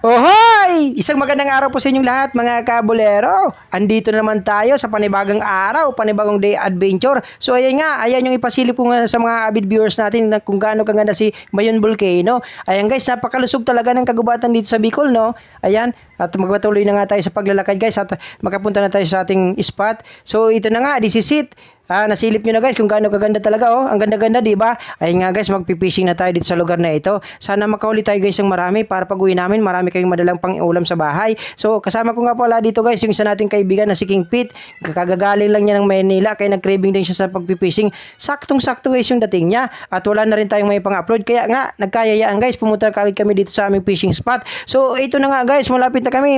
Ohoy! Isang magandang araw po sa inyong lahat mga kabulero. Andito na naman tayo sa panibagong araw, panibagong day adventure. So ayan nga, ayan yung ipasilip ko nga sa mga avid viewers natin na kung gaano kaganda si Mayon Volcano. Ayan guys, napakalusog talaga ng kagubatan dito sa Bicol, no? Ayan, at magpatuloy na nga tayo sa paglalakad guys at makapunta na tayo sa ating spot. So ito na nga, this is it. Nasilip nyo na guys kung gaano kaganda talaga, oh. Ang ganda-ganda, di ba? Ayun nga guys, magpipishing na tayo dito sa lugar na ito. Sana makahuli tayo guys ng marami para pag-uwi namin, marami kayong madalang pang-ulam sa bahay. So, kasama ko nga pala dito guys, yung isa nating kaibigan na si King Pete. Kagagaling lang niya ng Manila, kaya nag-craving din siya sa pagpipishing. Saktong-sakto guys yung dating niya. At wala na rin tayong may pang-upload. Kaya nga, nagkayayaan guys, pumunta kami dito sa aming fishing spot. So, ito na nga guys, malapit na kami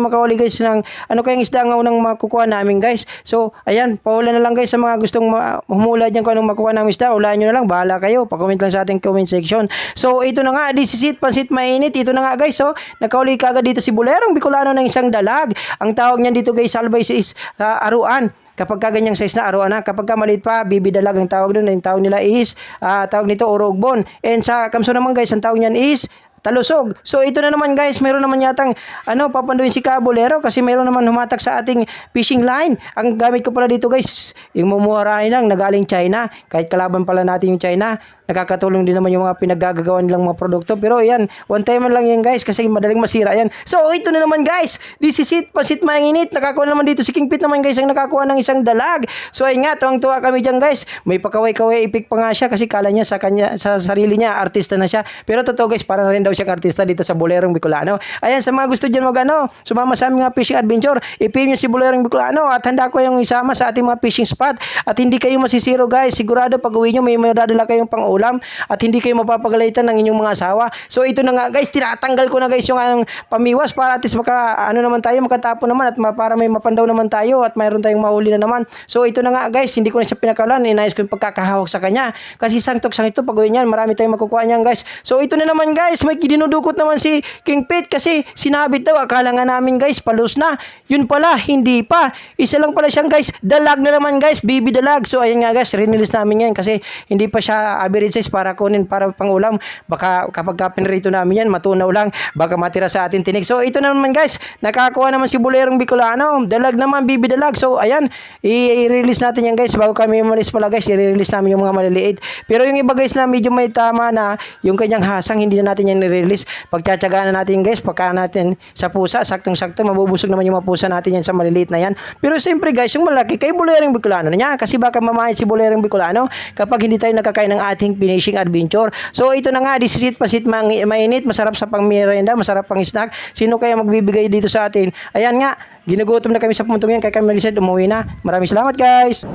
makahuli guys ng ano kayang isda ang unang makukuha namin guys. So, ayan, paulan na lang guys sa mga gustong humula dyan kung anong makuha ng isda, ulaan nyo na lang, bahala kayo, pa-comment lang sa ating comment section. So ito na nga, this is it, pansit mainit, ito na nga guys, so nakahuli kagad dito si Bulerong Bicolano ng isang dalag. Ang tawag niyan dito guys, salbay is aruan. Kapag kaganyang size na aruan na, kapag ka maliit pa, bibidalag ang tawag doon. Ang tawag nila is, tawag nito urogbon. And sa kamso naman guys, ang tawag niyan is talusog. So ito na naman guys, mayroon naman yatang papanduin si Kabulero kasi mayroon naman humatak sa ating fishing line. Ang gamit ko pala dito guys, yung mumurahin lang na galing China. Kahit kalaban pala natin yung China, nakakatulong din naman yung mga pinaggagawa nilang mga produkto. Pero yan, one time lang yan guys kasi madaling masira yan. So ito na naman guys, this is it, pasit mainit. Nakakuha naman dito si King Pete naman guys ang nakakuha ng isang dalag. So ayun nga, tuwang-tuwa kami dyan guys. May pakaway-kaway ipik pa nga siya kasi kala niya sa sarili niya, artista na siya. Pero totoo guys, para na rin daw siyang artista dito sa Bulerong Bicolano. Ayan, sa mga gusto dyan sumama sa aming mga fishing adventure, i-PM nyo si Bulerong Bicolano at handa ko yung isama sa ating mga fishing spot. At hindi kayo masisiro guys, sigurado pag uwi nyo may madadala kayong pang-ulam at hindi kayo mapapagalitan ng inyong mga asawa. So ito na nga guys, tinatanggal ko na guys yung pamiwas para at least makatapon naman at para may mapandaw naman tayo at mayroon tayong mahuli na naman. So ito na nga guys, hindi ko na siya pinakawalan, inayos ko yung pagkakahawak sa kanya kasi sangtok-sang ito pag uwi niyan, marami tayong makukuha niyan guys. So ito na naman guys, may dinudukot naman si King Pete kasi sinabit daw, akala nga namin guys palus na, yun pala hindi pa, isa lang pala siyang guys, dalag na naman guys, baby dalag. So ayun nga guys, rinilis namin yan kasi hindi pa siya average size para kunin para pangulam. Baka kapag pinrito namin yan, matunaw lang, baka matira sa atin tinik. So ito na naman guys, nakakuha naman si Bulerong Bicolano, dalag naman, baby dalag. So ayan, i-release natin yan guys bago kami umalis pala guys, i-release namin yung mga maliliit. Pero yung iba guys na medyo may tama na yung kanyang hasang, hindi na natin yan i-release. Pagtsatsagaan na natin guys, pagka natin sa pusa, saktong-sakto, mabubusog naman yung mga pusa natin yan sa maliliit na yan. Pero siyempre guys, yung malaki kay Bulerong Bicolano na niya, kasi baka mamahit si Bulerong Bicolano kapag hindi tayo nakakain ng ating finishing adventure. So ito na nga, this is it, pasit mainit, masarap sa pang-merienda, masarap pang snack. Sino kaya magbibigay dito sa atin? Ayan nga, ginugutom na kami sa puntong yan, kaya kami mag-decide umuwi na. Maraming salamat guys!